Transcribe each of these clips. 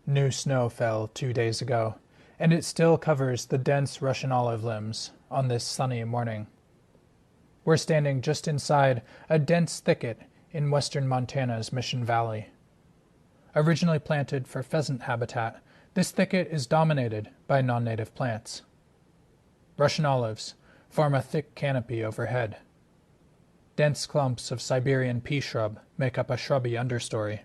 New snow fell 2 days ago, and it still covers the dense Russian olive limbs on this sunny morning. We're standing just inside a dense thicket in western Montana's Mission Valley. Originally planted for pheasant habitat, this thicket is dominated by non-native plants. Russian olives form a thick canopy overhead. Dense clumps of Siberian pea shrub make up a shrubby understory.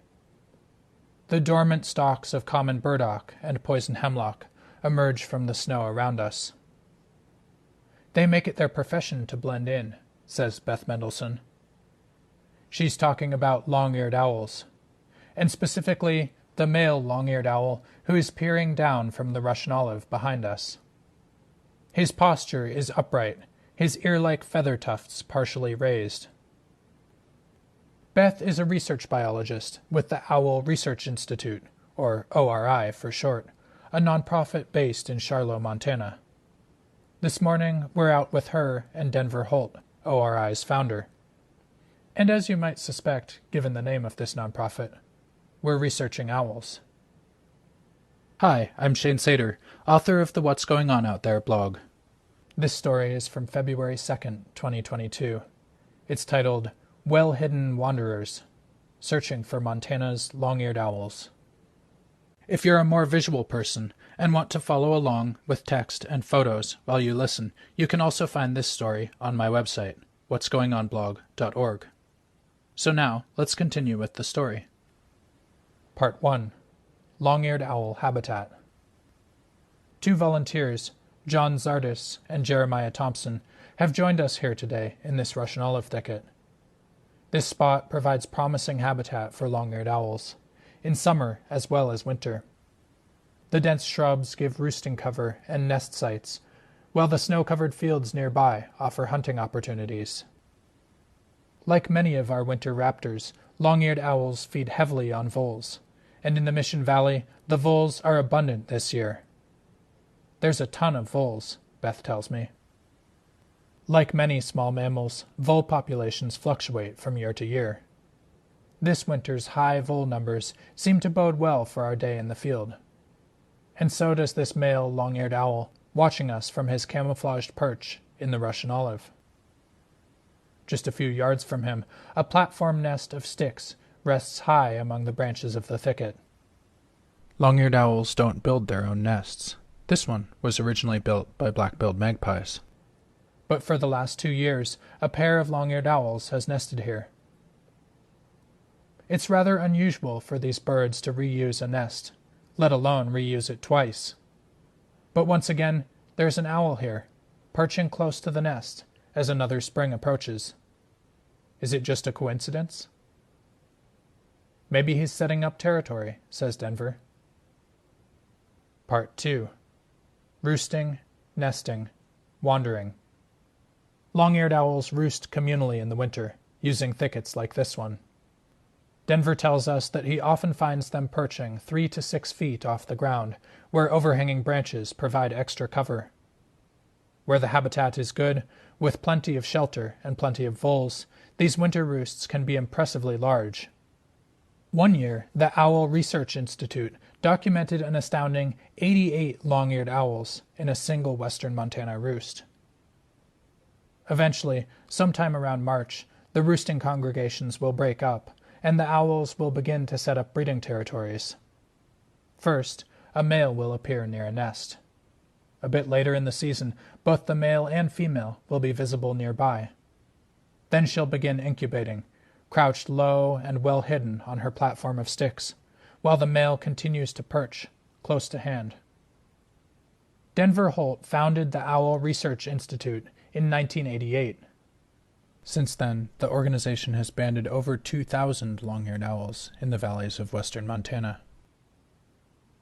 The dormant stalks of common burdock and poison hemlock emerge from the snow around us. They make it their profession to blend in, says Beth Mendelsohn. She's talking about long-eared owls, and specifically the male long-eared owl who is peering down from the Russian olive behind us. His posture is upright, his ear-like feather tufts partially raised. Beth is a research biologist with the Owl Research Institute, or ORI for short, a nonprofit based in Charlo, Montana. This morning, we're out with her and Denver Holt, ORI's founder. And as you might suspect, given the name of this nonprofit, we're researching owls. Hi, I'm Shane Sater, author of the What's Going On Out There blog. This story is from February 2nd, 2022. It's titled, Well-Hidden Wanderers, Searching for Montana's Long-Eared Owls. If you're a more visual person and want to follow along with text and photos while you listen, you can also find this story on my website, what'sgoingonblog.org. So now, let's continue with the story. Part 1. Long-Eared Owl Habitat. Two volunteers, John Zardis and Jeremiah Thompson, have joined us here today in this Russian olive thicket. This spot provides promising habitat for long-eared owls, in summer as well as winter. The dense shrubs give roosting cover and nest sites, while the snow-covered fields nearby offer hunting opportunities. Like many of our winter raptors, long-eared owls feed heavily on voles, and in the Mission Valley, the voles are abundant this year. There's a ton of voles, Beth tells me. Like many small mammals, vole populations fluctuate from year to year. This winter's high vole numbers seem to bode well for our day in the field. And so does this male long-eared owl, watching us from his camouflaged perch in the Russian olive. Just a few yards from him, a platform nest of sticks rests high among the branches of the thicket. Long-eared owls don't build their own nests. This one was originally built by black-billed magpies. But for the last 2 years, a pair of long-eared owls has nested here. It's rather unusual for these birds to reuse a nest, let alone reuse it twice. But once again, there's an owl here, perching close to the nest as another spring approaches. Is it just a coincidence? Maybe he's setting up territory, says Denver. Part 2. Roosting, nesting, wandering. Long-eared owls roost communally in the winter, using thickets like this one. Denver tells us that he often finds them perching 3 to 6 feet off the ground, where overhanging branches provide extra cover. Where the habitat is good, with plenty of shelter and plenty of voles, these winter roosts can be impressively large. One year, the Owl Research Institute documented an astounding 88 long-eared owls in a single western Montana roost. Eventually, sometime around March, the roosting congregations will break up, and the owls will begin to set up breeding territories. First, a male will appear near a nest. A bit later in the season, both the male and female will be visible nearby. Then she'll begin incubating, crouched low and well hidden on her platform of sticks, while the male continues to perch, close to hand. Denver Holt founded the Owl Research Institute in 1988. Since then, the organization has banded over 2,000 long-eared owls in the valleys of western Montana.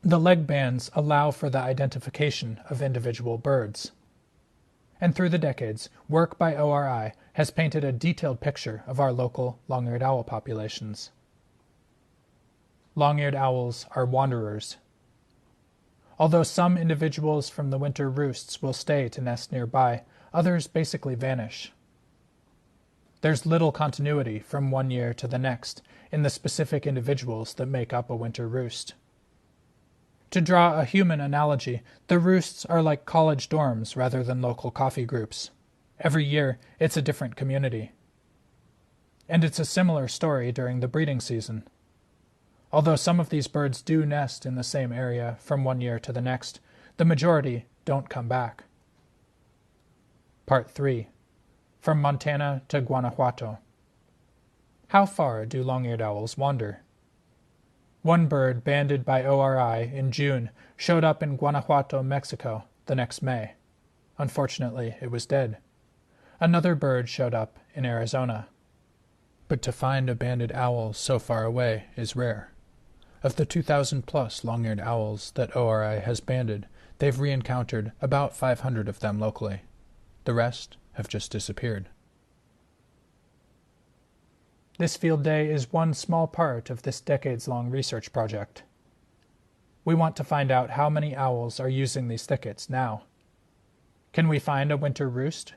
The leg bands allow for the identification of individual birds. And through the decades, work by ORI has painted a detailed picture of our local long-eared owl populations. Long-eared owls are wanderers. Although some individuals from the winter roosts will stay to nest nearby, others basically vanish. There's little continuity from one year to the next in the specific individuals that make up a winter roost. To draw a human analogy, the roosts are like college dorms rather than local coffee groups. Every year, it's a different community. And it's a similar story during the breeding season. Although some of these birds do nest in the same area from one year to the next, the majority don't come back. Part 3. From Montana to Guanajuato. How far do long-eared owls wander? One bird banded by ORI in June showed up in Guanajuato, Mexico, the next May. Unfortunately, it was dead. Another bird showed up in Arizona. But to find a banded owl so far away is rare. Of the 2,000-plus long-eared owls that ORI has banded, they've re-encountered about 500 of them locally. The rest have just disappeared. This field day is one small part of this decades-long research project. We want to find out how many owls are using these thickets now. Can we find a winter roost?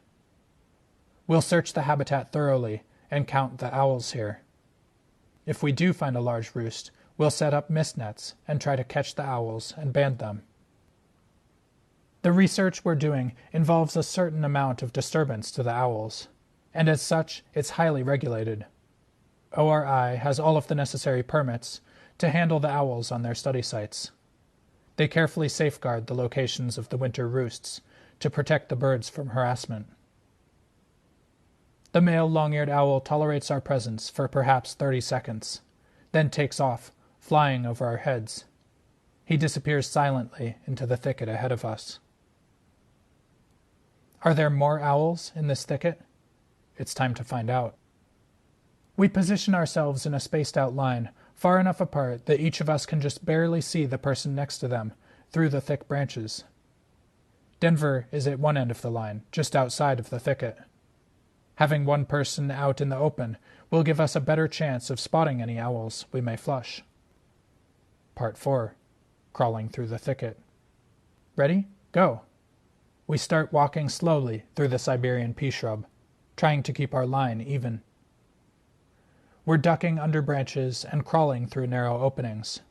We'll search the habitat thoroughly and count the owls here. If we do find a large roost, we'll set up mist nets and try to catch the owls and band them. The research we're doing involves a certain amount of disturbance to the owls, and as such, it's highly regulated. ORI has all of the necessary permits to handle the owls on their study sites. They carefully safeguard the locations of the winter roosts to protect the birds from harassment. The male long-eared owl tolerates our presence for perhaps 30 seconds, then takes off, flying over our heads. He disappears silently into the thicket ahead of us. Are there more owls in this thicket? It's time to find out. We position ourselves in a spaced-out line, far enough apart that each of us can just barely see the person next to them through the thick branches. Denver is at one end of the line, just outside of the thicket. Having one person out in the open will give us a better chance of spotting any owls we may flush. Part 4. Crawling through the thicket. Ready? Go! We start walking slowly through the Siberian pea shrub, trying to keep our line even. We're ducking under branches and crawling through narrow openings.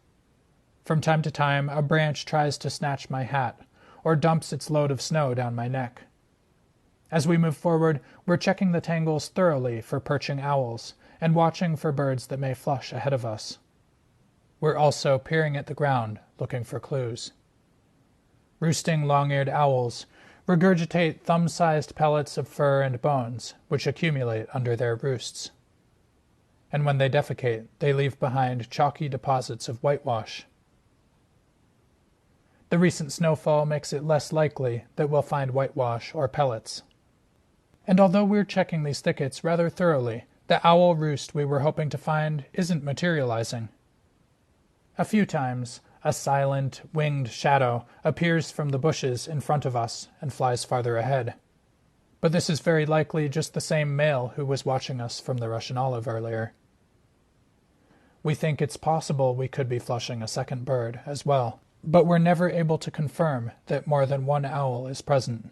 From time to time, a branch tries to snatch my hat, or dumps its load of snow down my neck. As we move forward, we're checking the tangles thoroughly for perching owls, and watching for birds that may flush ahead of us. We're also peering at the ground, looking for clues. Roosting long-eared owls regurgitate thumb-sized pellets of fur and bones, which accumulate under their roosts. And when they defecate, they leave behind chalky deposits of whitewash. The recent snowfall makes it less likely that we'll find whitewash or pellets. And although we're checking these thickets rather thoroughly, the owl roost we were hoping to find isn't materializing. A few times, a silent, winged shadow appears from the bushes in front of us and flies farther ahead. But this is very likely just the same male who was watching us from the Russian olive earlier. We think it's possible we could be flushing a second bird as well, but we're never able to confirm that more than one owl is present.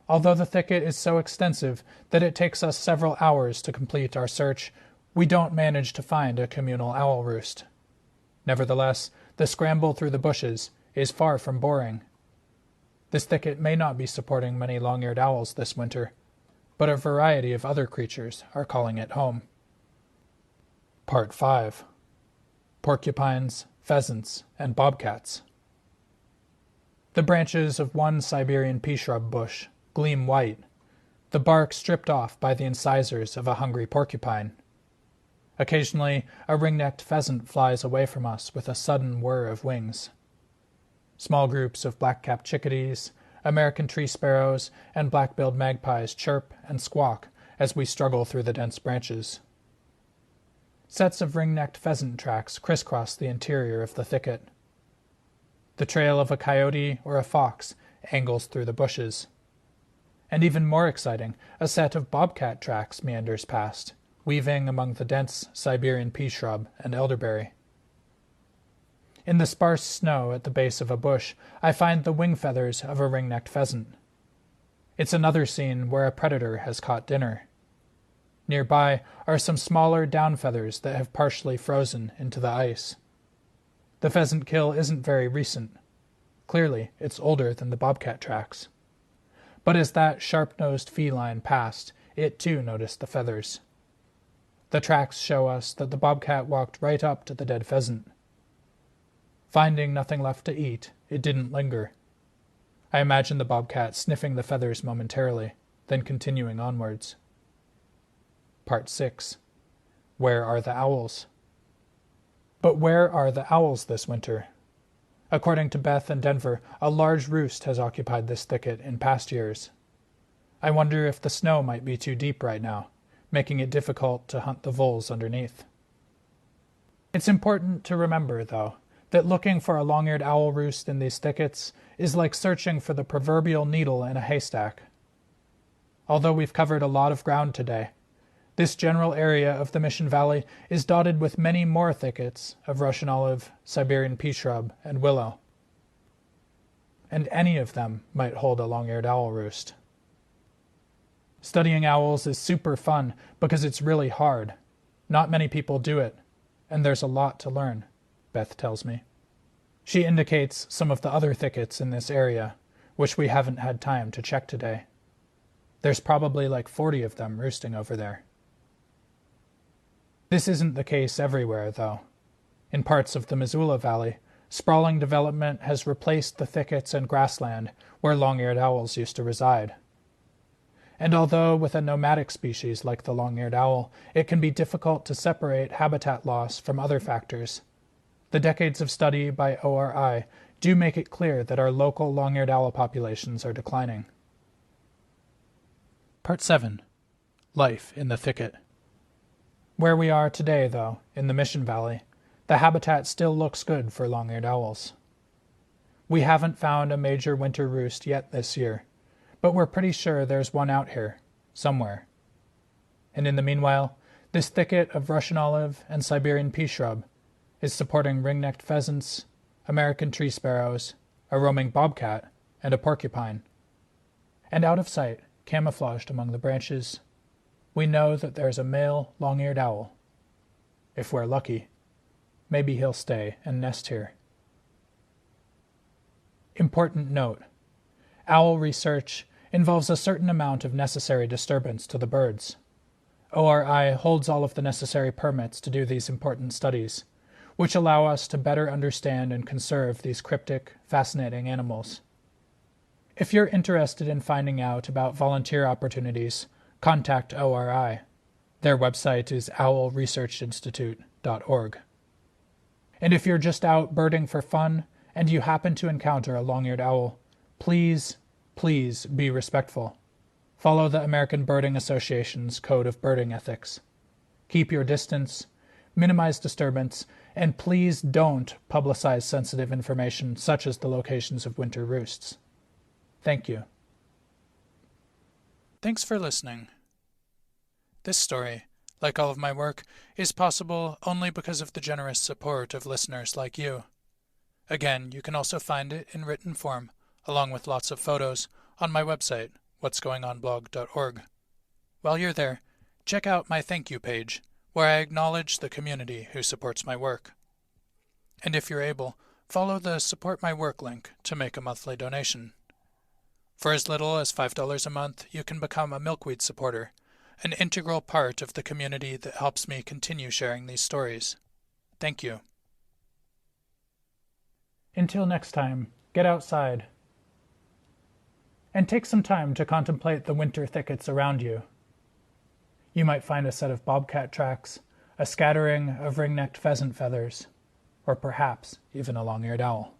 Although the thicket is so extensive that it takes us several hours to complete our search, we don't manage to find a communal owl roost. Nevertheless, the scramble through the bushes is far from boring. This thicket may not be supporting many long-eared owls this winter, but a variety of other creatures are calling it home. Part 5. Porcupines, pheasants, and bobcats. The branches of one Siberian pea shrub bush gleam white, the bark stripped off by the incisors of a hungry porcupine. Occasionally, a ring-necked pheasant flies away from us with a sudden whir of wings. Small groups of black-capped chickadees, American tree sparrows, and black-billed magpies chirp and squawk as we struggle through the dense branches. Sets of ring-necked pheasant tracks crisscross the interior of the thicket. The trail of a coyote or a fox angles through the bushes. And even more exciting, a set of bobcat tracks meanders past, weaving among the dense Siberian pea shrub and elderberry. In the sparse snow at the base of a bush, I find the wing feathers of a ring-necked pheasant. It's another scene where a predator has caught dinner. Nearby are some smaller down feathers that have partially frozen into the ice. The pheasant kill isn't very recent. Clearly, it's older than the bobcat tracks. But as that sharp-nosed feline passed, it too noticed the feathers. The tracks show us that the bobcat walked right up to the dead pheasant. Finding nothing left to eat, it didn't linger. I imagine the bobcat sniffing the feathers momentarily, then continuing onwards. Part 6. Where are the owls? But where are the owls this winter? According to Beth and Denver, a large roost has occupied this thicket in past years. I wonder if the snow might be too deep right now, making it difficult to hunt the voles underneath. It's important to remember, though, that looking for a long-eared owl roost in these thickets is like searching for the proverbial needle in a haystack. Although we've covered a lot of ground today, this general area of the Mission Valley is dotted with many more thickets of Russian olive, Siberian pea shrub, and willow. And any of them might hold a long-eared owl roost. Studying owls is super fun because it's really hard. Not many people do it, and there's a lot to learn, Beth tells me. She indicates some of the other thickets in this area, which we haven't had time to check today. There's probably like 40 of them roosting over there. This isn't the case everywhere, though. In parts of the Missoula Valley, sprawling development has replaced the thickets and grassland where long-eared owls used to reside. And although with a nomadic species like the long-eared owl, it can be difficult to separate habitat loss from other factors, the decades of study by ORI do make it clear that our local long-eared owl populations are declining. Part 7. Life in the thicket. Where we are today, though, in the Mission Valley, the habitat still looks good for long-eared owls. We haven't found a major winter roost yet this year, but we're pretty sure there's one out here, somewhere. And in the meanwhile, this thicket of Russian olive and Siberian pea shrub is supporting ring-necked pheasants, American tree sparrows, a roaming bobcat, and a porcupine. And out of sight, camouflaged among the branches, we know that there's a male long-eared owl. If we're lucky, maybe he'll stay and nest here. Important note: owl research involves a certain amount of necessary disturbance to the birds. ORI holds all of the necessary permits to do these important studies, which allow us to better understand and conserve these cryptic, fascinating animals. If you're interested in finding out about volunteer opportunities, contact ORI. Their website is owlresearchinstitute.org. And if you're just out birding for fun and you happen to encounter a long-eared owl, please be respectful. Follow the American Birding Association's Code of Birding Ethics. Keep your distance, minimize disturbance, and please don't publicize sensitive information such as the locations of winter roosts. Thank you. Thanks for listening. This story, like all of my work, is possible only because of the generous support of listeners like you. Again, you can also find it in written form, along with lots of photos, on my website, whatsgoingonblog.org. While you're there, check out my thank you page, where I acknowledge the community who supports my work. And if you're able, follow the Support My Work link to make a monthly donation. For as little as $5 a month, you can become a milkweed supporter, an integral part of the community that helps me continue sharing these stories. Thank you. Until next time, get outside. And take some time to contemplate the winter thickets around you. You might find a set of bobcat tracks, a scattering of ring-necked pheasant feathers, or perhaps even a long-eared owl.